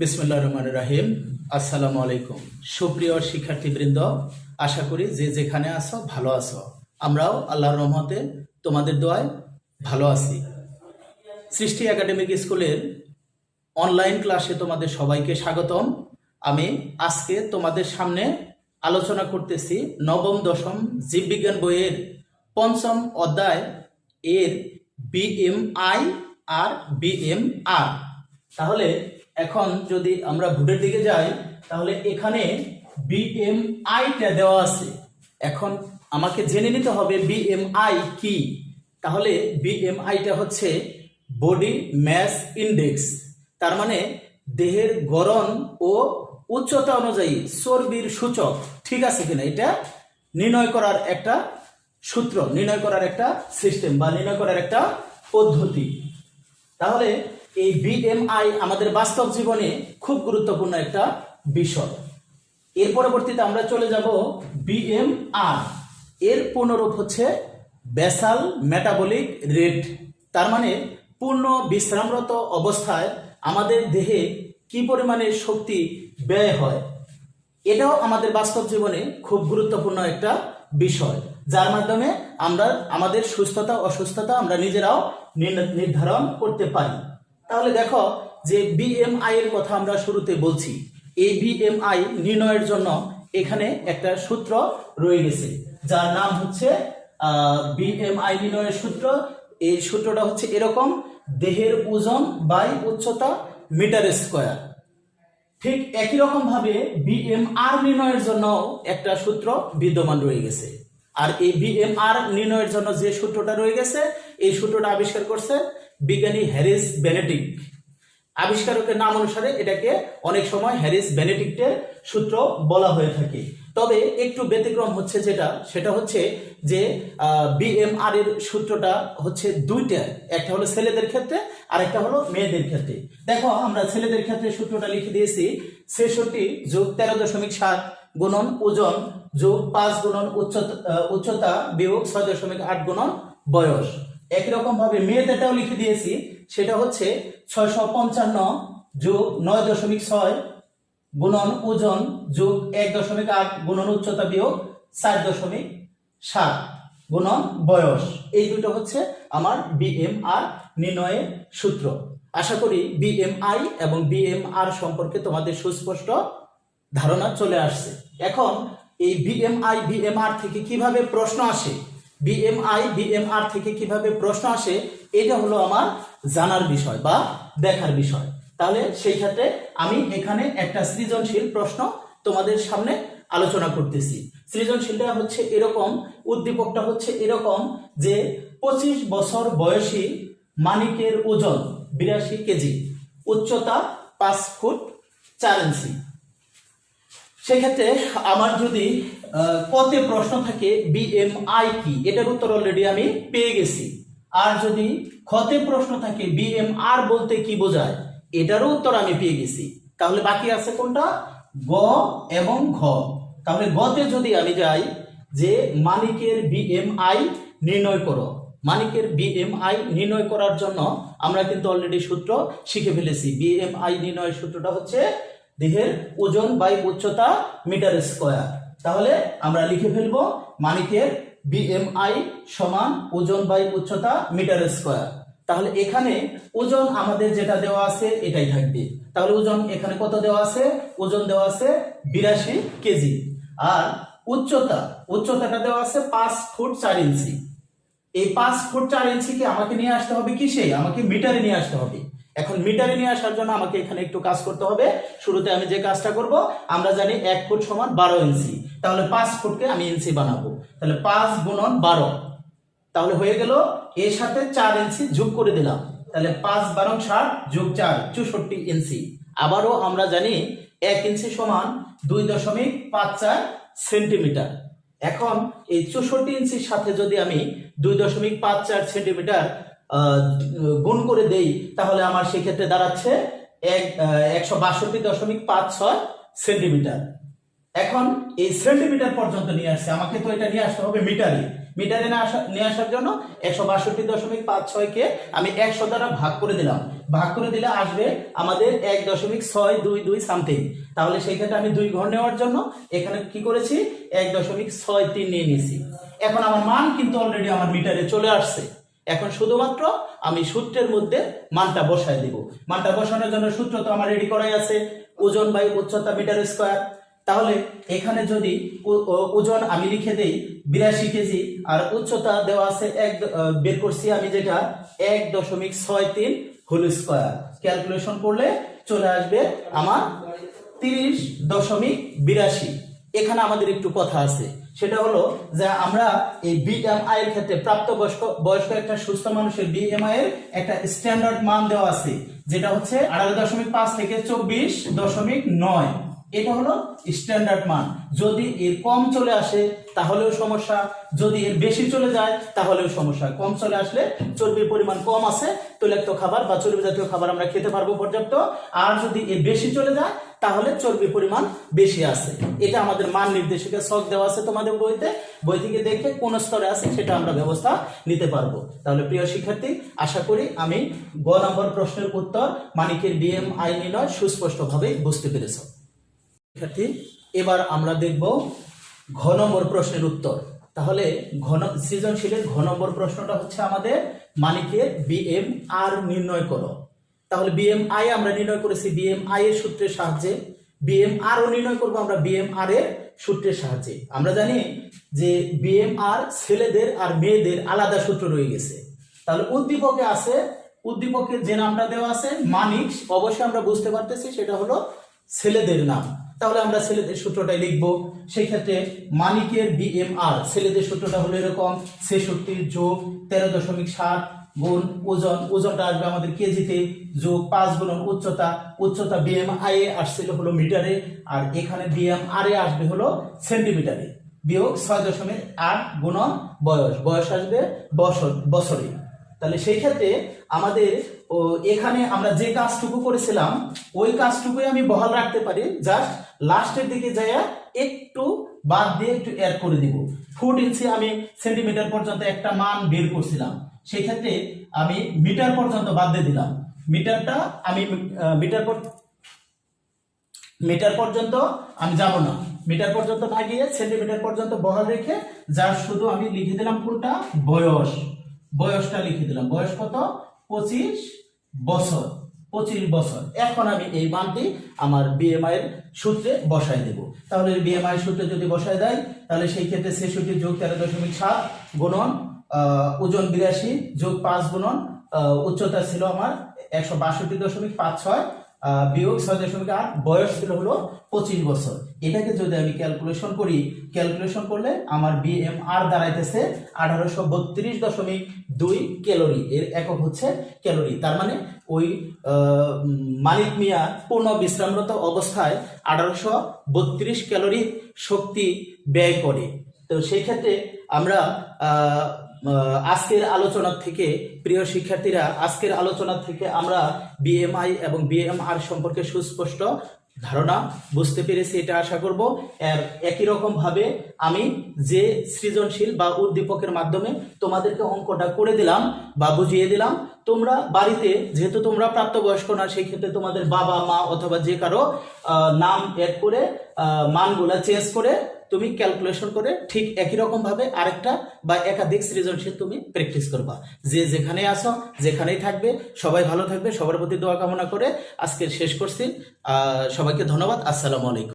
বিসমিল্লাহির রহমানির রহিম। আসসালামু আলাইকুম। সুপ্রিয় শিক্ষার্থীবৃন্দ, আশা করি যে যেখানে আছো ভালো আছো। আমরাও আল্লাহর রহমতে তোমাদের দোয়ায় ভালো আছি। সৃষ্টি একাডেমিক স্কুলের অনলাইন ক্লাসে তোমাদের সবাইকে স্বাগতম। আমি আজকে তোমাদের সামনে আলোচনা করতেছি নবম দশম জীববিজ্ঞান বইয়ের পঞ্চম অধ্যায় এর বিএমআই আর বিএমআর। তাহলে এখন যদি আমরা ভোটের দিকে যাই, তাহলে এখানে বিএমআইটা দেওয়া আছে। এখন আমাকে জেনে নিতে হবে বিএমআই কি। তাহলে বিএমআইটা হচ্ছে বডি ম্যাস ইন্ডেক্স, তার মানে দেহের গড়ন ও উচ্চতা অনুযায়ী চর্বির সূচক ঠিক আছে কিনা এটা নির্ণয় করার একটা সূত্র, নির্ণয় করার একটা সিস্টেম বা নির্ণয় করার একটা পদ্ধতি। তাহলে এই বিএমআই আমাদের বাস্তব জীবনে খুব গুরুত্বপূর্ণ একটা বিষয়। এর পরবর্তীতে আমরা চলে যাব বিএমআর। এর পূর্ণরূপ হচ্ছে বেসাল মেটাবলিক রেট, তার মানে পূর্ণ বিশ্রামরত অবস্থায় আমাদের দেহে কি পরিমাণে শক্তি ব্যয় হয়। এটাও আমাদের বাস্তব জীবনে খুব গুরুত্বপূর্ণ একটা বিষয়, যার মাধ্যমে আমরা আমাদের সুস্থতা অসুস্থতা আমরা নিজেরাও নির্ধারণ করতে পারি। তাহলে দেখো যে বিএমআই এর কথা আমরা শুরুতে বলছি, এই বিএমআই নির্ণয়ের জন্য এখানে একটা সূত্র রয়ে গেছে, যার নাম হচ্ছে বিএমআই নির্ণয়ের সূত্র। এই সূত্রটা হচ্ছে এরকম: দেহের ওজন বাই উচ্চতা মিটার স্কয়ার। ঠিক একই রকম ভাবে বিএমআর নির্ণয়ের জন্য একটা সূত্র বিদ্যমান রয়ে গেছে। আর এই বিএমআর নির্ণয়ের জন্য যে সূত্রটা রয়ে গেছে, এই সূত্রটা আবিষ্কার করছে বিজ্ঞানী হ্যারিস বেনেডিক্ট। আবিষ্কারকের নাম অনুসারে এটাকে অনেক সময় হ্যারিস বেনেডিক্টের সূত্র বলা হয়ে থাকে। তবে একটু ব্যতিক্রম হচ্ছে সেটা হচ্ছে যে বিএমআর এর সূত্রটা হচ্ছে দুইটা, একটা হলো ছেলেদের ক্ষেত্রে আর একটা হলো মেয়েদের ক্ষেত্রে। দেখো আমরা ছেলেদের ক্ষেত্রে সূত্রটা লিখে দিয়েছি 66 যোগ 13.7 গুণন ওজন যোগ 5 গুণন উচ্চতা বিয়োগ 6.8 গুণন বয়স। একই রকম ভাবে মেয়েদেরটাও লিখে দিয়েছি, সেটা হচ্ছে 655 যোগ 9.6 গুণন ওজন যোগ 1.8 গুণন উচ্চতা বিয়োগ 4.7 গুণন বয়স। এই দুটো হচ্ছে আমার বিএমআর নির্ণয়ের সূত্র। আশা করি বিএমআই এবং বিএমআর সম্পর্কে তোমাদের সুস্পষ্ট ধারণা চলে আসছে। এখন এই বিএমআই বিএমআর থেকে কিভাবে প্রশ্ন আসে, বিএমআই বিএমআর থেকে কিভাবে প্রশ্ন আসে, এটা হলো আমার জানার বিষয় বা দেখার বিষয়। তাহলে সেই ক্ষেত্রে আমি এখানে একটা সৃজনশীল প্রশ্ন তোমাদের সামনে আলোচনা করতেছি। সৃজনশীলটা হচ্ছে এরকম, উদ্দীপকটা হচ্ছে এরকম যে 25 বছর বয়সী মানিকের ওজন 82 কেজি, উচ্চতা 5 ফুট 4 ইঞ্চি। সেক্ষেত্রে আমার যদি কতে প্রশ্ন থাকে বিএমআই কি, এটার উত্তর অলরেডি আমি পেয়ে গেছি। আর যদি খতে প্রশ্ন থাকে বিএমআর বলতে কি বোঝায়, এটারও উত্তর আমি পেয়ে গেছি। তাহলে বাকি আছে কোনটা, গ এবং ঘ। তাহলে গতে যদি আমি যাই যে মানিকের বিএমআই নির্ণয় করো, মানিকের বিএমআই নির্ণয় করার জন্য আমরা কিন্তু অলরেডি সূত্র শিখে ফেলেছি। বিএমআই নির্ণয়ের সূত্রটা হচ্ছে দেহের ওজন বাই উচ্চতা মিটার স্কয়ার। তাহলে আমরা লিখে ফেলবো মানিকের বিএমআই সমান ওজন বাই উচ্চতা মিটার স্কয়ার। তাহলে এখানে ওজন আমাদের যেটা দেওয়া আছে এটাই থাকবে। তাহলে ওজন এখানে কত দেওয়া আছে, ওজন দেওয়া আছে 82 কেজি। আর উচ্চতাটা দেওয়া আছে 5 ফুট 4 ইঞ্চি। এই 5 ফুট 4 ইঞ্চিকে আমাকে নিয়ে আসতে হবে কিসে, আমাকে মিটারে নিয়ে আসতে হবে। এখন মিটারে নিয়ে আসার জন্য আমাকে এখানে একটু কাজ করতে হবে। শুরুতে আমি যে কাজটা করব, আমরা জানি 1 ফুট সমান 12 ইঞ্চি। তাহলে 5 ফুটকে আমি ইঞ্চি বানাবো। তাহলে 5 গুণন 12, তাহলে হয়ে গেল এর সাথে 4 ইঞ্চি যোগ করে দিলাম। তাহলে 5 12 60 যোগ 4 64 ইঞ্চি। আবারও আমরা জানি 1 ইঞ্চি সমান 2.54 সেন্টিমিটার। এখন এই 64 ইঞ্চির সাথে যদি আমি 2.54 সেন্টিমিটার গুণ করে দেই, তাহলে আমার সেক্ষেত্রে দাঁড়াচ্ছে 162.56 সেন্টিমিটার। এখন এই সেন্টিমিটার পর্যন্ত নিয়ে আসছে, আমাকে তো এটা নিয়ে আসতে হবে মিটারে। মিটারে নিয়ে আসার জন্য 162.56 কে আমি 100 দ্বারা ভাগ করে দিলাম। ভাগ করে দিলে আসবে আমাদের 1.622 সামথিং। তাহলে সেই ক্ষেত্রে আমি 2 ঘর নেওয়ার জন্য এখানে কি করেছি, 1.63 নিয়ে নিয়েছি। এখন আমার মান কিন্তু অলরেডি আমার মিটারে চলে আসছে। এখন শুধুমাত্র আমি সূত্রের মধ্যে মানটা বসায় দিব। মানটা বসানোর জন্য সূত্র তো আমার রেডি করাই আছে, ওজন বাই উচ্চতা মিটার স্কয়ার। তাহলে এখানে যদি ওজন আমি লিখে দেই 82 কেজি আর উচ্চতা দেওয়া আছে বের করছি আমি যেটা 1.63 হোল স্কয়ার। ক্যালকুলেশন করলে চলে আসবে আমার 30.82। এখানে আমাদের একটু কথা আছে, সেটা হলো যে আমরা এই বিএমআই এর ক্ষেত্রে প্রাপ্তবয়স্ক একটা সুস্থ মানুষের বিএমআই এর একটা স্ট্যান্ডার্ড মান দেওয়া আছে, যেটা হচ্ছে 18.5 থেকে 24.9। এটা হলো স্ট্যান্ডার্ড মান। যদি এর কম চলে আসে তাহলেও সমস্যা, যদি এর বেশি চলে যায় তাহলেও সমস্যা। কম চলে আসলে চর্বির পরিমাণ কম আছে, তৈলাক্ত খাবার বা চর্বি জাতীয় খাবার আমরা খেতে পারবো পর্যাপ্ত। আর যদি এর বেশি চলে যায় তাহলে চর্বির পরিমাণ বেশি আছে। এটা আমাদের মান নির্দেশিকা ছক দেওয়া আছে তোমাদের বইতে, বই থেকে দেখে কোন স্তরে আছে সেটা আমরা ব্যবস্থা নিতে পারবো। তাহলে প্রিয় শিক্ষার্থী, আশা করি আমি গ নম্বর প্রশ্নের উত্তর মানিকের বিএমআই নির্ণয় সুস্পষ্টভাবে বুঝতে পেরেছো। শিক্ষার্থী, এবার আমরা দেখব ঘ নম্বর প্রশ্নের উত্তর। তাহলে সৃজনশীলের ঘ নম্বর প্রশ্নটা হচ্ছে আমাদের মানিকের বিএমআর নির্ণয় করো। তাহলে বিএমআই আমরা নির্ণয় করেছি বিএমআই এর সূত্রের সাহায্যে, বিএমআর ও নির্ণয় করব আমরা বিএমআর এর সূত্রের সাহায্যে। আমরা জানি যে বিএমআর ছেলেদের আর মেয়েদের আলাদা সূত্র রয়ে গেছে। তাহলে উদ্দীপকে আছে, উদ্দীপকের যে নামটা দেওয়া আছে মানিক, অবশ্যই আমরা বুঝতে পারতেছি সেটা হলো ছেলেদের নাম। তাহলে আমরা ছেলেদের সূত্রটাই লিখবো। সেই ক্ষেত্রে মানিকের বিএমআর ছেলেদের সূত্রটা হলো এরকম 66 যোগ 13.7 গুণ ওজন, ওজনটা আসবে আমাদের কেজিতে, যোগ 5 গুণ উচ্চতা, উচ্চতা বিএমআই এ আসছিল হলো মিটারে, আর এখানে বিএমআর এ আসবে হলো সেন্টিমিটারে, বিয়োগ 6.8 গুণন বয়স, বয়স আসবে বছরে। তাহলে সেই ক্ষেত্রে আমাদের এখানে আমরা যে কাজটুকু করেছিলাম ওই কাজটুকুই আমি বহাল রাখতে পারি, জাস্ট লাস্টের দিকে যাইয়া একটু বাদ দিয়ে একটু অ্যাড করে দিব। ফুট ইঞ্চি আমি সেন্টিমিটার পর্যন্ত একটা মান বের করছিলাম, সেই ক্ষেত্রে আমি মিটার পর্যন্ত বাদ দিয়ে দিলাম। মিটারটা আমি মিটার পর্যন্ত আমি যাব না, মিটার পর্যন্ত না গিয়ে সেন্টিমিটার পর্যন্ত বহাল রেখে যার শুধু আমি লিখে দিলাম কোনটা, বয়স, বয়সটা লিখে দিলাম। বয়স কত, 25 বছর, 25 বছর। এখন আমি এই মানটি আমার বিএমআই এর সূত্রে বসায় দেব। তাহলে বিএমআই সূত্রে যদি বসায় দেয় তাহলে সেই ক্ষেত্রে 66 যোগ 13.7 গুণন ওজন 82 যোগ 5 গুণন উচ্চতা ছিল আমার 162.56 বিয়োগ 6.8, বয়স ছিল হলো 25 বছর। এটাকে যদি আমি ক্যালকুলেশন করি, ক্যালকুলেশন করলে আমার বিএমআর দাঁড়াইতেছে 1832.2 ক্যালোরি। এর একক হচ্ছে ক্যালোরি। তার মানে ওই মানিক মিয়া পূর্ণ বিশ্রামরত অবস্থায় 1832 ক্যালোরি শক্তি ব্যয় করে। তো সেই ক্ষেত্রে আমরা আজকের আলোচনা থেকে, প্রিয় শিক্ষার্থীরা, আজকের আলোচনা থেকে আমরা বিএমআই এবং বিএমআর সম্পর্কে সুস্পষ্ট ধারণা বুঝতে পেরেছি, এটা আশা করব। একই রকম ভাবে আমি যে সৃজনশীল বা উদ্দীপকের মাধ্যমে তোমাদেরকে অঙ্কটা করে দিলাম বা বুঝিয়ে দিলাম, তোমরা বাড়িতে যেহেতু তোমরা প্রাপ্তবয়স্ক না, সেই ক্ষেত্রে তোমাদের বাবা মা অথবা যে কারো নাম অ্যাড করে মানগুলা চেঞ্জ করে তুমি ক্যালকুলেশন করে ঠিক একই রকম ভাবে আরেকটা বা একাধিক সৃজনশীল তুমি প্র্যাকটিস করবা। যে যেখানে আসো, যেখানেই থাকবে, সবাই ভালো থাকবে, সবার প্রতি দোয়া কামনা করে আজকে শেষ করছি। সবাইকে ধন্যবাদ। আসসালামু আলাইকুম।